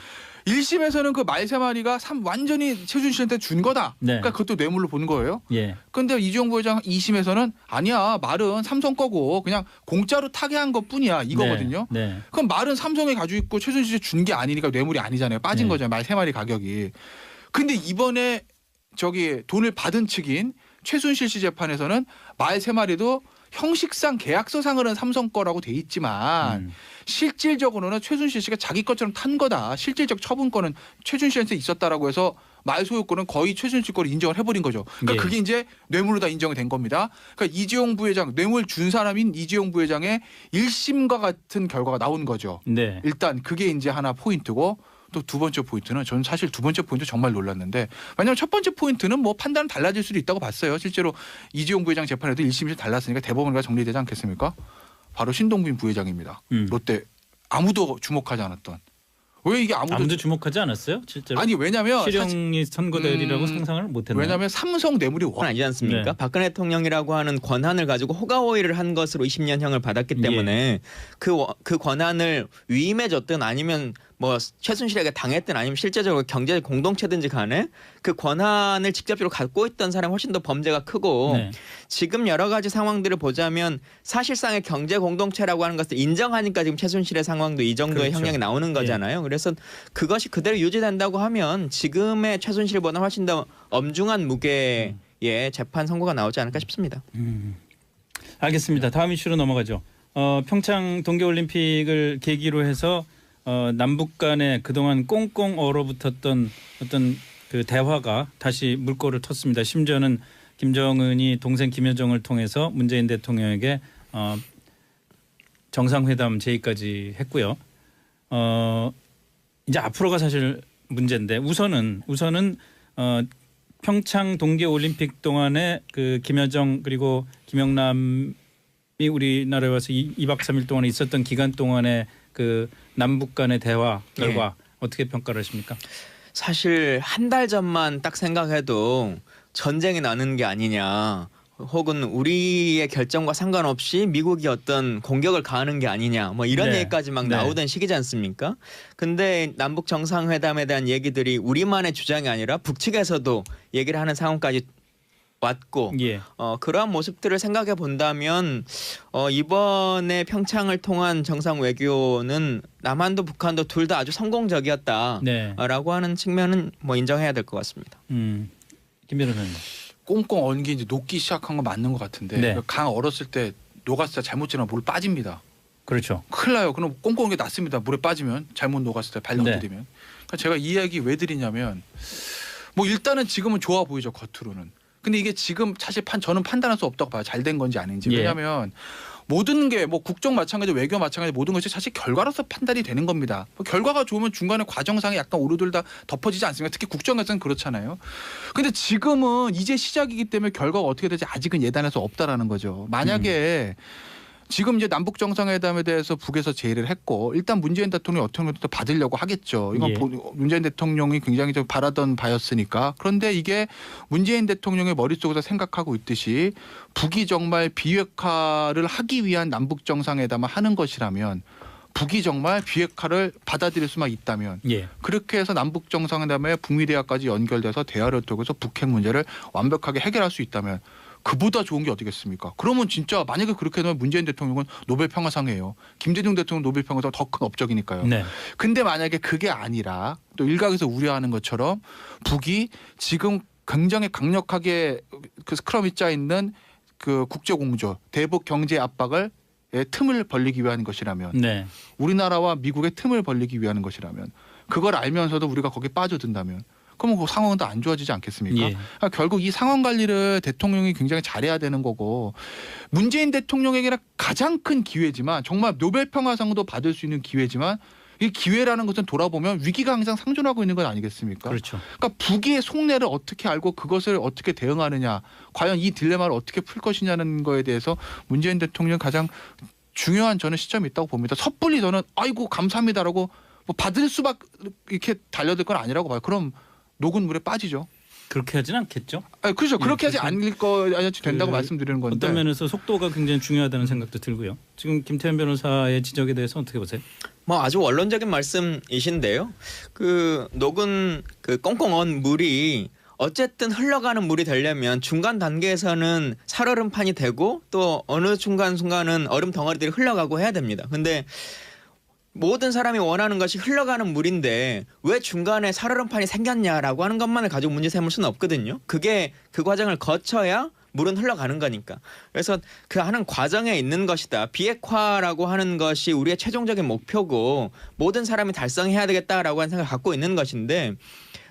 1심에서는 그 말 세 마리가 완전히 최순실한테 준 거다. 그러니까 그것도 뇌물로 본 거예요. 그런데 이재용 부회장 2심에서는 아니야 말은 삼성 거고 그냥 공짜로 타게 한 것뿐이야 이거거든요. 그럼 말은 삼성에 가지고 있고 최순실이 준 게 아니니까 뇌물이 아니잖아요. 빠진 거잖아요. 말 세 마리 가격이. 근데 이번에 돈을 받은 측인 최순실 씨 재판에서는 말 세 마리도 형식상 계약서상으로는 삼성 거라고 돼 있지만 실질적으로는 최순실 씨가 자기 것처럼 탄 거다. 실질적 처분권은 최순실한테 있었다라고 해서 말 소유권은 거의 최순실 거를 인정을 해버린 거죠. 그러니까 그게 이제 뇌물로 다 인정이 된 겁니다. 그러니까 이재용 부회장 뇌물 준 사람인 이재용 부회장의 1심과 같은 결과가 나온 거죠. 일단 그게 이제 하나 포인트고 또 두 번째 포인트는 저는 사실 두 번째 포인트 정말 놀랐는데 왜냐하면 첫 번째 포인트는 뭐 판단은 달라질 수도 있다고 봤어요. 실제로 이재용 부회장 재판에도 1심에서 달랐으니까 대법원과 정리되지 않겠습니까? 바로 신동빈 부회장입니다. 롯데 아무도 주목하지 않았던. 왜 이게 아무도 주목하지 않았어요? 실제로? 아니 왜냐면 실형이 선고되리라고 상상을 못했나요? 왜냐하면 삼성 뇌물이 아니지 않습니까? 박근혜 대통령이라고 하는 권한을 가지고 호가호위를 한 것으로 20년형을 받았기 때문에 그 권한을 위임해줬든 아니면 뭐 최순실에게 당했든 아니면 실제적으로 경제 공동체든지 간에 그 권한을 직접적으로 갖고 있던 사람이 훨씬 더 범죄가 크고 지금 여러 가지 상황들을 보자면 사실상의 경제 공동체라고 하는 것을 인정하니까 지금 최순실의 상황도 이 정도의 형량이 나오는 거잖아요. 그래서 그것이 그대로 유지된다고 하면 지금의 최순실보다 훨씬 더 엄중한 무게의 재판 선고가 나오지 않을까 싶습니다. 알겠습니다. 다음 이슈로 넘어가죠. 평창 동계올림픽을 계기로 해서 남북 간에 그동안 꽁꽁 얼어붙었던 어떤 그 대화가 다시 물꼬를 텄습니다. 심지어는 김정은이 동생 김여정을 통해서 문재인 대통령에게 정상회담 제의까지 했고요. 이제 앞으로가 사실 문제인데 우선은 평창 동계올림픽 동안에 그 김여정 그리고 김영남이 우리나라에 와서 2박 3일 동안에 있었던 기간 동안에 그 남북 간의 대화 결과 어떻게 평가를 하십니까? 사실 한 달 전만 딱 생각해도 전쟁이 나는 게 아니냐 혹은 우리의 결정과 상관없이 미국이 어떤 공격을 가하는 게 아니냐 뭐 이런 얘기까지 막 나오던 시기지 않습니까? 근데 남북 정상회담에 대한 얘기들이 우리만의 주장이 아니라 북측에서도 얘기를 하는 상황까지 왔고 그러한 모습들을 생각해 본다면 이번에 평창을 통한 정상 외교는 남한도 북한도 둘 다 아주 성공적이었다라고 하는 측면은 뭐 인정해야 될 것 같습니다. 김 변호사님. 꽁꽁 얼은 게 이제 녹기 시작한 건 맞는 것 같은데 강 얼었을 때 녹았을 때 잘못 지나면 물 빠집니다. 그렇죠. 큰일 나요. 그럼 꽁꽁 얼은 게 낫습니다. 물에 빠지면 잘못 녹았을 때 발 넘기면. 그러니까 제가 이 이야기 왜 드리냐면 뭐 일단은 지금은 좋아 보이죠 겉으로는. 근데 이게 지금 사실 저는 판단할 수 없다고 봐요. 잘 된 건지 아닌지. 왜냐하면 모든 게 뭐 국정 마찬가지 외교 마찬가지 모든 것이 사실 결과로서 판단이 되는 겁니다. 뭐 결과가 좋으면 중간에 과정상에 약간 오르들다 덮어지지 않습니까? 특히 국정에서는 그렇잖아요. 근데 지금은 이제 시작이기 때문에 결과가 어떻게 될지 아직은 예단할 수 없다라는 거죠. 만약에 지금 이제 남북 정상회담에 대해서 북에서 제의를 했고 일단 문재인 대통령이 어떻게 보면 받으려고 하겠죠. 이건 문재인 대통령이 굉장히 좀 바라던 바였으니까. 그런데 이게 문재인 대통령의 머릿속에서 생각하고 있듯이 북이 정말 비핵화를 하기 위한 남북 정상회담을 하는 것이라면 북이 정말 비핵화를 받아들일 수만 있다면 예. 그렇게 해서 남북 정상회담에 북미 대화까지 연결돼서 대화를 통해서 북핵 문제를 완벽하게 해결할 수 있다면 그보다 좋은 게 어디겠습니까? 그러면 진짜 만약에 그렇게 되면 문재인 대통령은 노벨 평화상이에요. 김대중 대통령 노벨 평화상 더 큰 업적이니까요. 네. 근데 만약에 그게 아니라 또 일각에서 우려하는 것처럼 북이 지금 굉장히 강력하게 그 스크럼이 짜 있는 그 국제 공조, 대북 경제 압박을 틈을 벌리기 위한 것이라면 네. 우리나라와 미국의 틈을 벌리기 위한 것이라면 그걸 알면서도 우리가 거기에 빠져든다면 그러면 그 상황은 더 안 좋아지지 않겠습니까? 예. 그러니까 결국 이 상황 관리를 대통령이 굉장히 잘해야 되는 거고 문재인 대통령에게는 가장 큰 기회지만 정말 노벨 평화상도 받을 수 있는 기회지만 이 기회라는 것은 돌아보면 위기가 항상 상존하고 있는 건 아니겠습니까? 그렇죠. 그러니까 북의 속내를 어떻게 알고 그것을 어떻게 대응하느냐, 과연 이 딜레마를 어떻게 풀 것이냐는 거에 대해서 문재인 대통령 가장 중요한 저는 시점이 있다고 봅니다. 섣불리 저는 아이고 감사합니다라고 뭐 받을 수밖에 이렇게 달려들 건 아니라고 봐요. 그럼 녹은 물에 빠지죠. 그렇게 하진 않겠죠. 그렇죠. 그렇게 하지 않을 거야지 된다고 그 말씀드리는 건데. 어떤 면에서 속도가 굉장히 중요하다는 생각도 들고요. 지금 김태현 변호사의 지적에 대해서 어떻게 보세요? 뭐 아주 원론적인 말씀이신데요. 그 녹은 그 꽁꽁 언 물이 어쨌든 흘러가는 물이 되려면 중간 단계에서는 살얼음판이 되고 또 어느 순간은 얼음 덩어리들이 흘러가고 해야 됩니다. 근데 모든 사람이 원하는 것이 흘러가는 물인데 왜 중간에 살얼음판이 생겼냐라고 하는 것만을 가지고 문제 삼을 수는 없거든요. 그게 그 과정을 거쳐야 물은 흘러가는 거니까. 그래서 그 하는 과정에 있는 것이다. 비핵화라고 하는 것이 우리의 최종적인 목표고 모든 사람이 달성해야 되겠다라고 하는 생각을 갖고 있는 것인데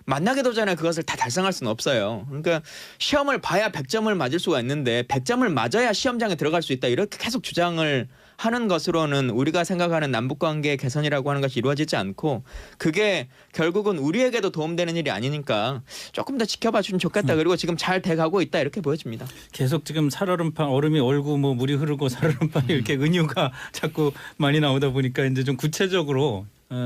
만나기도 전에 그것을 다 달성할 수는 없어요. 그러니까 시험을 봐야 100점을 맞을 수가 있는데 100점을 맞아야 시험장에 들어갈 수 있다. 이렇게 계속 주장을 하는 것으로는 우리가 생각하는 남북관계 개선이라고 하는 것이 이루어지지 않고 그게 결국은 우리에게도 도움되는 일이 아니니까 조금 더 지켜봐 주면 좋겠다. 그리고 지금 잘 돼가고 있다 이렇게 보여집니다. 계속 지금 살얼음판 얼음이 얼고 뭐 물이 흐르고 살얼음판이 이렇게 은유가 자꾸 많이 나오다 보니까 이제 좀 구체적으로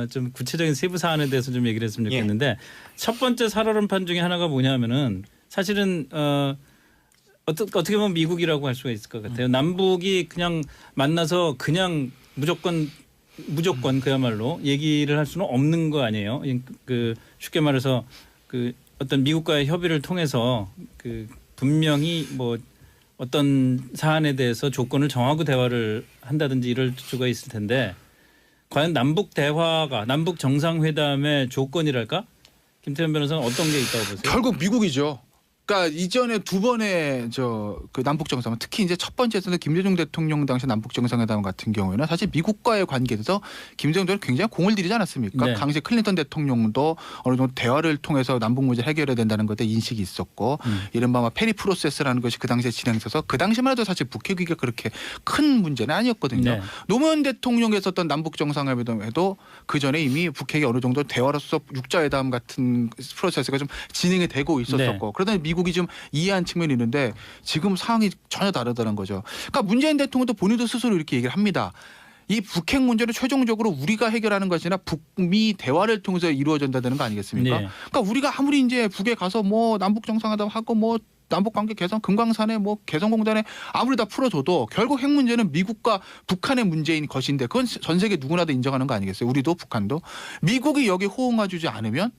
좀 구체적인 세부 사안에 대해서 좀 얘기를 했으면 좋겠는데 첫 번째 살얼음판 중에 하나가 뭐냐면은 사실은 어떻게 보면 미국이라고 할 수가 있을 것 같아요. 남북이 그냥 만나서 그냥 무조건 그야말로 얘기를 할 수는 없는 거 아니에요. 그 쉽게 말해서 그 어떤 미국과의 협의를 통해서 그 분명히 뭐 어떤 사안에 대해서 조건을 정하고 대화를 한다든지 이럴 수가 있을 텐데 과연 남북 대화가 남북 정상회담의 조건이랄까? 김태현 변호사는 어떤 게 있다고 보세요? 결국 미국이죠. 그러니까 이전에 두 번의 그 남북 정상회담, 특히 이제 첫 번째에서는 김대중 대통령 당시 남북 정상회담 같은 경우에는 사실 미국과의 관계에서 김대중 대통령이 굉장히 공을 들이지 않았습니까? 네. 당시 클린턴 대통령도 어느 정도 대화를 통해서 남북 문제 해결해야 된다는 것에 인식이 있었고 이른바 막 페리 프로세스라는 것이 그 당시에 진행돼서 그 당시만 해도 사실 북핵 위기가 그렇게 큰 문제는 아니었거든요. 네. 노무현 대통령이 했었던 남북 정상회담에도 그 전에 이미 북핵이 어느 정도 대화로서 육자회담 같은 프로세스가 좀 진행이 되고 있었었고 네. 그러다 미국이 좀 이해한 측면이 있는데 지금 상황이 전혀 다르다는 거죠. 그러니까 문재인 대통령도 본인도 스스로 이렇게 얘기를 합니다. 이 북핵 문제를 최종적으로 우리가 해결하는 것이 아니라 북미 대화를 통해서 이루어진다는 거 아니겠습니까? 네. 그러니까 우리가 아무리 이제 북에 가서 뭐 남북 정상회담 하고 뭐 남북 관계 개선, 금강산에 뭐 개성공단에 아무리 다 풀어줘도 결국 핵 문제는 미국과 북한의 문제인 것인데 그건 전 세계 누구나 다 인정하는 거 아니겠어요? 우리도 북한도 미국이 여기 호응해주지 않으면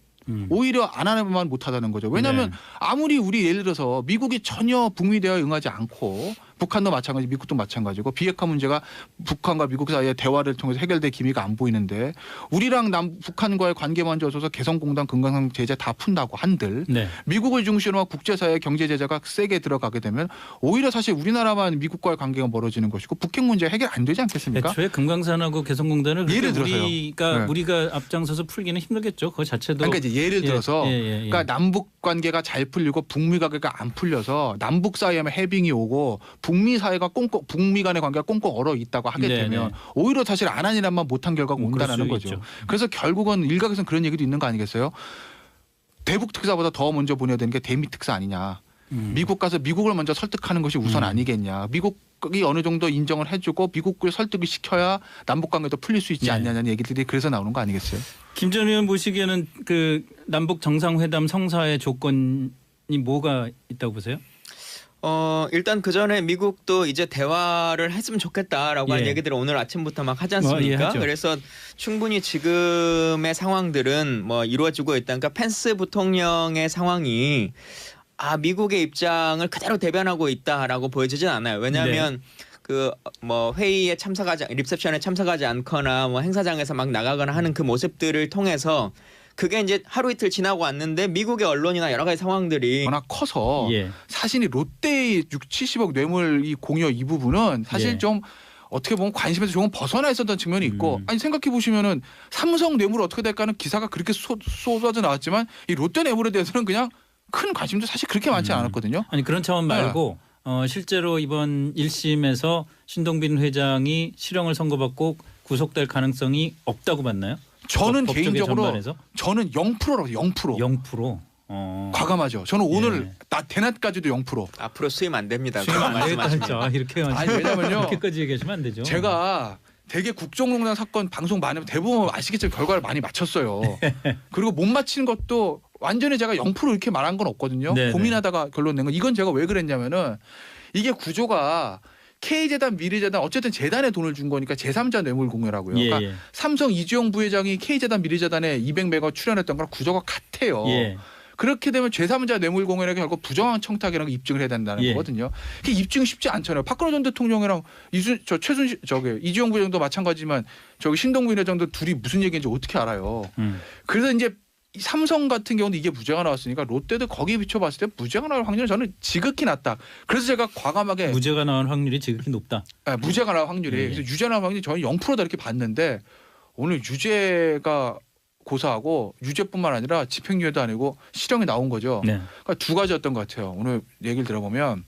오히려 안 하면 못하다는 거죠. 왜냐하면 아무리 우리 예를 들어서 미국이 전혀 북미 대화에 응하지 않고 북한도 마찬가지, 미국도 마찬가지고 비핵화 문제가 북한과 미국 사이의 대화를 통해서 해결될 기미가 안 보이는데 우리랑 북한과의 관계만 좋아져서 개성공단, 금강산 제재 다 푼다고 한들 미국을 중심으로 국제사회 경제 제재가 세게 들어가게 되면 오히려 사실 우리나라만 미국과의 관계가 멀어지는 것이고 북핵 문제 해결 안 되지 않겠습니까? 애초에 금강산하고 개성공단을 예를 들어서요. 우리가 앞장서서 풀기는 힘들겠죠. 그 자체도. 그러니까 이제 예를 들어서 그러니까 남북 관계가 잘 풀리고 북미 관계가 안 풀려서 남북 사이에만 해빙이 오고 북미 사이가 북미 간의 관계가 꽁꽁 얼어 있다고 하게 되면 오히려 사실 안 한 일만 못한 결과가 온다는 거죠. 있죠. 그래서 결국은 일각에서는 그런 얘기도 있는 거 아니겠어요? 대북 특사보다 더 먼저 보내야 되는 게 대미 특사 아니냐. 미국 가서 미국을 먼저 설득하는 것이 우선 아니겠냐. 미국이 어느 정도 인정을 해주고 미국을 설득을 시켜야 남북 관계도 풀릴 수 있지 않냐는 얘기들이 그래서 나오는 거 아니겠어요? 김 전 의원 보시기에는 그 남북 정상회담 성사의 조건이 뭐가 있다고 보세요? 일단 그 전에 미국도 이제 대화를 했으면 좋겠다라고 하는 얘기들을 오늘 아침부터 막 하지 않습니까? 그래서 충분히 지금의 상황들은 뭐 이루어지고 있다. 그러니까 펜스 부통령의 상황이 미국의 입장을 그대로 대변하고 있다라고 보여지진 않아요. 왜냐하면 그 뭐 회의에 참석하지 리셉션에 참석하지 않거나 뭐 행사장에서 막 나가거나 하는 그 모습들을 통해서 그게 이제 하루 이틀 지나고 왔는데 미국의 언론이나 여러 가지 상황들이 워낙 커서 사실 이 롯데의 70억 뇌물 이 공여 이 부분은 사실 좀 어떻게 보면 관심에서 조금 벗어나 있었던 측면이 있고 아니 생각해 보시면은 삼성 뇌물 어떻게 될까는 기사가 그렇게 쏟아져 나왔지만 이 롯데 뇌물에 대해서는 그냥 큰 관심도 사실 그렇게 많지 않았거든요. 아니 그런 차원 말고 실제로 이번 1심에서 신동빈 회장이 실형을 선고받고 구속될 가능성이 없다고 봤나요? 저는 개인적으로 저는 0%라고 0%. 과감하죠. 저는 오늘 대낮까지도 0%. 앞으로 수임 안 됩니다. 수임 안 되겠다 진짜. 이렇게 왜냐면요. 이렇게까지 얘기하시면 안 되죠. 제가 되게 국정농단 사건 방송 많이 하면 대부분 아시겠지만 결과를 많이 맞췄어요. 그리고 못 맞히는 것도 완전히 제가 0% 이렇게 말한 건 없거든요. 네네. 고민하다가 결론 낸 건 이건 제가 왜 그랬냐면은 이게 구조가 K재단, 미래재단 어쨌든 재단에 돈을 준 거니까 제3자 뇌물 공여라고요. 그러니까 삼성 이주영 부회장이 K재단, 미래재단에 200매거 출연했던 거랑 구조가 같아요. 그렇게 되면 제3자 뇌물 공여에 결국 부정한 청탁이라는 거 입증을 해야 된다는 거거든요. 그게 입증이 쉽지 않잖아요. 박근혜 전 대통령이랑 이주영 부회장도 마찬가지지만 저기 신동빈 회장도 둘이 무슨 얘기인지 어떻게 알아요. 그래서 이제 삼성 같은 경우는 이게 무죄가 나왔으니까 롯데도 거기에 비춰봤을 때 무죄가 나올 확률은 저는 지극히 낮다. 그래서 제가 과감하게 무죄가 나올 확률이 지극히 높다. 무죄가 나올 확률이 그래서 유죄가 나올 확률이 저는 0%다 이렇게 봤는데 오늘 유죄가 고사하고 유죄뿐만 아니라 집행유예도 아니고 실형이 나온 거죠. 그러니까 두 가지였던 것 같아요. 오늘 얘기를 들어보면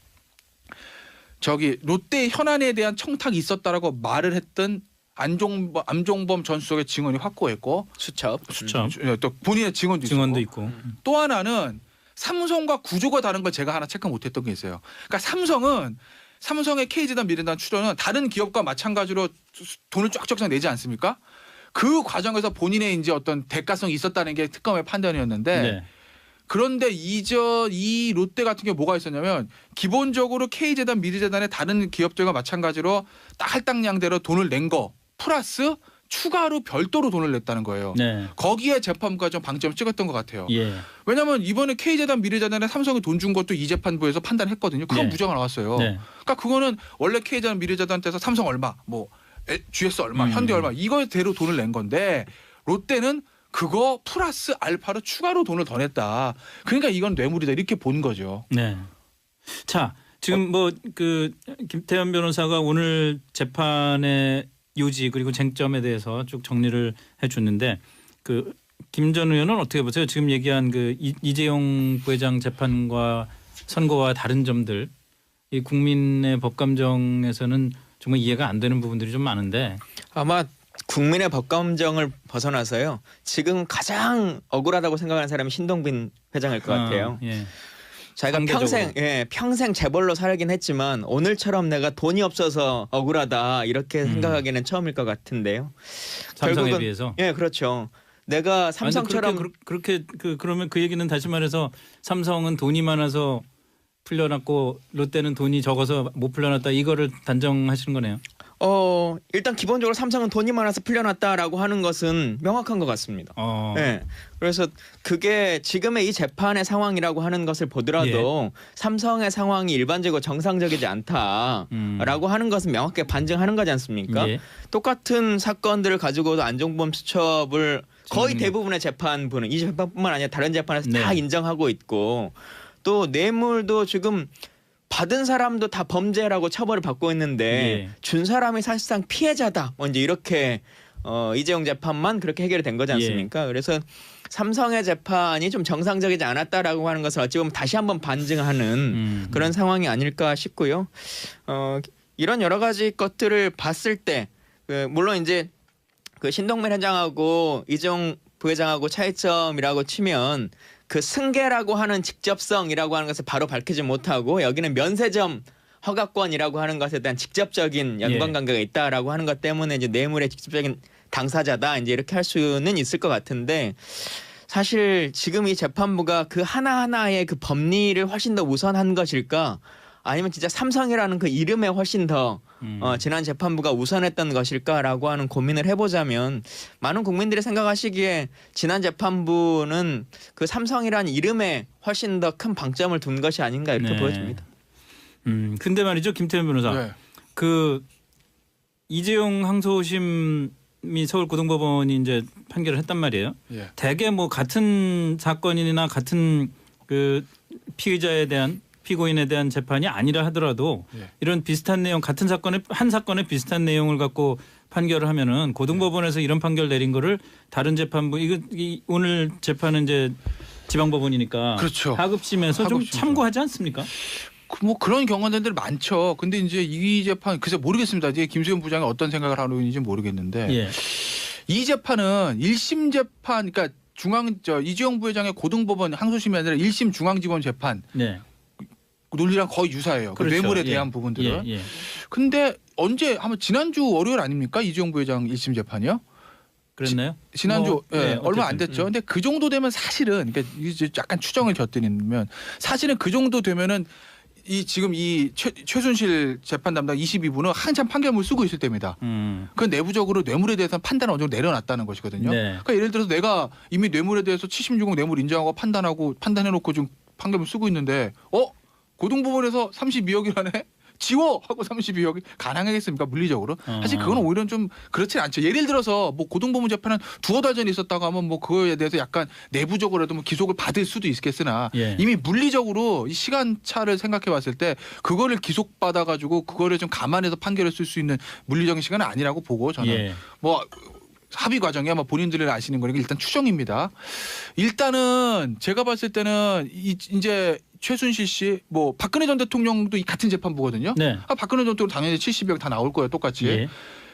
저기 롯데 현안에 대한 청탁이 있었다라고 말을 했던 안종범 전 수석의 증언이 확고했고 수첩. 또 본인의 증언도 있고. 또 하나는 삼성과 구조가 다른 걸 제가 하나 체크 못했던 게 있어요. 그러니까 삼성의 K재단 미래재단 출연은 다른 기업과 마찬가지로 돈을 쫙쫙 내지 않습니까? 그 과정에서 본인의 이제 어떤 대가성이 있었다는 게 특검의 판단이었는데 그런데 이 롯데 같은 경우 뭐가 있었냐면 기본적으로 K재단, 미래재단의 다른 기업들과 마찬가지로 딱 할당량대로 돈을 낸 거 플러스 추가로 별도로 돈을 냈다는 거예요. 거기에 재판부가 좀 방점을 찍었던 것 같아요. 왜냐하면 이번에 K재단, 미래재단에 삼성이 돈 준 것도 이 재판부에서 판단했거든요. 그건 무죄가 나왔어요. 그러니까 그거는 원래 K재단, 미래재단한테서 삼성 얼마, 뭐 GS 얼마, 현대 얼마 이거대로 돈을 낸 건데 롯데는 그거 플러스 알파로 추가로 돈을 더 냈다. 그러니까 이건 뇌물이다 이렇게 본 거죠. 자 지금 뭐 그 김태현 변호사가 오늘 재판의 요지 그리고 쟁점에 대해서 쭉 정리를 해줬는데 그 김 전 의원은 어떻게 보세요? 지금 얘기한 그 이재용 부회장 재판과 선고와 다른 점들 이 국민의 법감정에서는 정말 이해가 안 되는 부분들이 좀 많은데 아마 국민의 법감정을 벗어나서요. 지금 가장 억울하다고 생각하는 사람이 신동빈 회장일 것 같아요. 자기가 평생 재벌로 살긴 했지만 오늘처럼 내가 돈이 없어서 억울하다 이렇게 생각하기는 처음일 것 같은데요. 삼성에 결국은, 비해서. 그렇죠. 내가 삼성처럼 그렇게 그러면 그 얘기는 다시 말해서 삼성은 돈이 많아서 풀려났고 롯데는 돈이 적어서 못 풀려났다 이거를 단정하시는 거네요. 일단 기본적으로 삼성은 돈이 많아서 풀려났다라고 하는 것은 명확한 것 같습니다. 그래서 그게 지금의 이 재판의 상황이라고 하는 것을 보더라도 삼성의 상황이 일반적으로 정상적이지 않다라고 하는 것은 명확하게 반증하는 거지 않습니까? 똑같은 사건들을 가지고도 안종범 수첩을 거의 대부분의 재판부는 이 재판뿐만 아니라 다른 재판에서 다 인정하고 있고 또 뇌물도 지금 받은 사람도 다 범죄라고 처벌을 받고 있는데 준 사람이 사실상 피해자다. 먼저 이렇게 이재용 재판만 그렇게 해결이 된 거지 않습니까? 그래서 삼성의 재판이 좀 정상적이지 않았다라고 하는 것을 어찌 보면 다시 한번 반증하는 그런 상황이 아닐까 싶고요. 이런 여러 가지 것들을 봤을 때 물론 이제 그 신동민 회장하고 이재용 부회장하고 차이점이라고 치면 그 승계라고 하는 직접성이라고 하는 것을 바로 밝히지 못하고 여기는 면세점 허가권이라고 하는 것에 대한 직접적인 연관관계가 있다라고 하는 것 때문에 이제 뇌물의 직접적인 당사자다 이제 이렇게 할 수는 있을 것 같은데 사실 지금 이 재판부가 그 하나하나의 그 법리를 훨씬 더 우선한 것일까 아니면 진짜 삼성이라는 그 이름에 훨씬 더 지난 재판부가 우선했던 것일까라고 하는 고민을 해보자면 많은 국민들이 생각하시기에 지난 재판부는 그 삼성이라는 이름에 훨씬 더 큰 방점을 둔 것이 아닌가 이렇게 네. 보여집니다. 근데 말이죠, 김태현 변호사. 네. 그 이재용 항소심이 서울고등법원이 이제 판결을 했단 말이에요. 예. 대개 뭐 같은 사건이나 같은 그 피고인에 대한 재판이 아니라 하더라도 예. 이런 비슷한 내용 같은 사건에 한 사건에 비슷한 내용을 갖고 판결을 하면은 고등법원에서 이런 판결 내린 거를 다른 재판부 오늘 재판은 이제 지방법원이니까 그렇죠. 하급심에서 좀 하급심에서. 참고하지 않습니까? 뭐 그런 경험들 많죠. 근데 이제 이 재판 글쎄 모르겠습니다. 이제 김수현 부장이 어떤 생각을 하고 있는지 모르겠는데 예. 이 재판은 1심 재판 그러니까 이재용 부회장의 고등법원 항소심이 아니라 1심 중앙지법 재판 네. 논리랑 거의 유사해요. 그 그렇죠. 뇌물에 예. 대한 부분들은. 예. 근데 언제 한번 지난주 월요일 아닙니까? 이재용 부회장 1심 재판이요? 그랬나요? 지난주 뭐, 예, 네, 얼마 안 어쨌든. 됐죠. 근데 그 정도 되면 사실은 그러니까 이제 약간 추정을 곁들이면 사실은 그 정도 되면은 지금 최순실 재판 담당 22부는 한참 판결문 쓰고 있을 때입니다. 그 내부적으로 뇌물에 대해서 판단을 어느 정도 내려놨다는 것이거든요. 네. 그러니까 예를 들어서 내가 이미 뇌물에 대해서 76억 뇌물 인정하고 판단해놓고 좀 판결문 쓰고 있는데 고등법원에서 32억이라네? 지워! 하고 32억이 가능하겠습니까? 물리적으로. 사실 그건 오히려 좀 그렇지 않죠. 예를 들어서 뭐 고등법원 재판은 두어 달 전에 있었다고 하면 뭐 그거에 대해서 약간 내부적으로라도 뭐 기속을 받을 수도 있겠으나 예. 이미 물리적으로 이 시간차를 생각해 봤을 때 그거를 기속받아 가지고 그거를 좀 감안해서 판결을 쓸 수 있는 물리적인 시간은 아니라고 보고 저는 예. 뭐 합의 과정이 아마 본인들이 아시는 거니까 일단 추정입니다. 일단은 제가 봤을 때는 이제 최순실 씨, 뭐 박근혜 전 대통령도 이 같은 재판부거든요. 네. 박근혜 전 대통령 당연히 70억 다 나올 거예요, 똑같이. 예.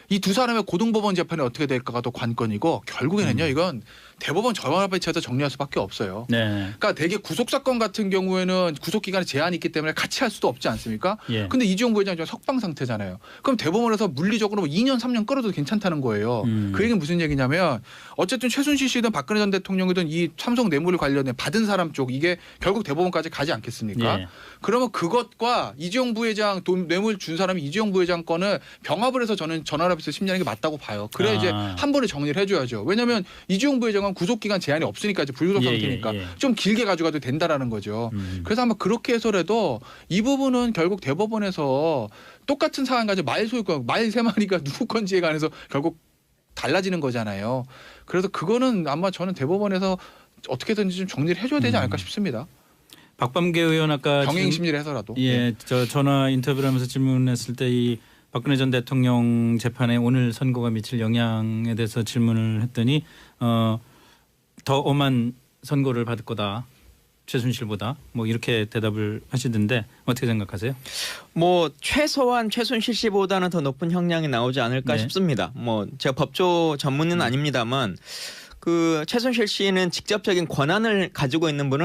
이 두 사람의 고등법원 재판이 어떻게 될까가 더 관건이고 결국에는요, 이건 대법원 전원합의체에서 정리할 수밖에 없어요. 네. 그러니까 대개 구속 사건 같은 경우에는 구속 기간에 제한이 있기 때문에 같이 할 수도 없지 않습니까? 예. 근데 이재용 부회장이 지금 석방 상태잖아요. 그럼 대법원에서 물리적으로 뭐 2년 3년 끌어도 괜찮다는 거예요. 그 얘기는 무슨 얘기냐면 어쨌든 최순실 씨든 박근혜 전 대통령이든 이 삼성 뇌물 관련해 받은 사람 쪽 이게 결국 대법원까지 가지 않겠습니까? 예. 그러면 그것과 이재용 부회장 뇌물 준 사람이 이재용 부회장 건을 병합을 해서 저는 전환합의서 심리하는 게 맞다고 봐요. 그래야 이제 한 번에 정리를 해줘야죠. 왜냐하면 이재용 부회장은 구속 기간 제한이 없으니까 이제 불구속 상태니까 좀 길게 가져가도 된다라는 거죠. 그래서 아마 그렇게 해서라도 이 부분은 결국 대법원에서 똑같은 사안 가지고 말 세 마리가 누구 건지에 관해서 결국 달라지는 거잖아요. 그래서 그거는 아마 저는 대법원에서 어떻게든지 좀 정리를 해줘야 되지 않을까 싶습니다. 박범계 의원 아까 병행 심리를 해서라도. 예, 저 전화 인터뷰를 하면서 질문했을 때 이 박근혜 전 대통령 재판에 오늘 선고가 미칠 영향에 대해서 질문을 했더니 더 엄한 선고를 받을 거다. 최순실보다 뭐 이렇게 대답을 하시던데 어떻게 생각하세요? 뭐 최소한 최순실 씨보다는 더 높은 형량이 나오지 않을까 네. 싶습니다. 뭐 제가 법조 전문은 아닙니다만 그 최순실 씨는 직접적인 권한을 가지고 있는 분은